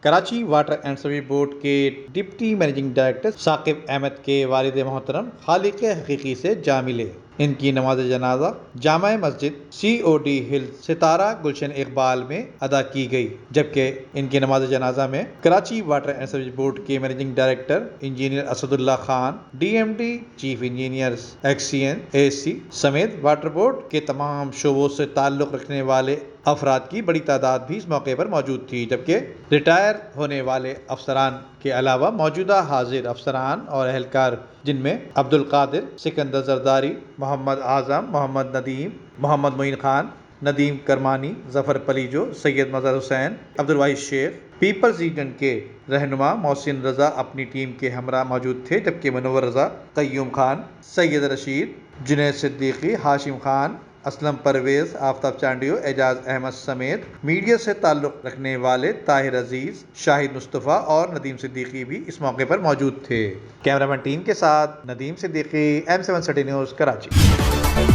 Karachi water and سیویج board کے deputy managing director Saqib Ahmed کے والد محترم خالق حقیقی سے جا ملے۔ ان کی نماز جنازہ جامع مسجد COD ہل ستارہ گلشن اقبال میں ادا کی گئی، جبکہ ان کی نماز جنازہ میں کراچی واٹر اینڈ سیویج بورڈ کے managing director engineer Asadullah Khan, DMD chief engineer XEN AC سمیت واٹر بورڈ کے تمام شعبوں سے تعلق رکھنے والے افراد کی بڑی تعداد بھی اس موقع پر موجود تھی، جبکہ ریٹائر ہونے والے افسران کے علاوہ موجودہ حاضر افسران اور اہلکار جن میں عبد القادر، سکندر زرداری، محمد اعظم، محمد ندیم، محمد معین خان، ندیم کرمانی، ظفر پلیجو، سید مظہر حسین، عبد الواحد شیخ، پیپلز ریجن کے رہنما محسن رضا اپنی ٹیم کے ہمراہ موجود تھے، جبکہ منور رضا، قیوم خان، سید رشید، جنید صدیقی، ہاشم خان، اسلم پرویز، آفتاب چانڈیو، اعجاز احمد سمیت میڈیا سے تعلق رکھنے والے طاہر عزیز، شاہد مصطفیٰ اور ندیم صدیقی بھی اس موقع پر موجود تھے۔ کیمرہ مین ٹیم کے ساتھ Nadeem Siddiqui, M7 city news, Karachi.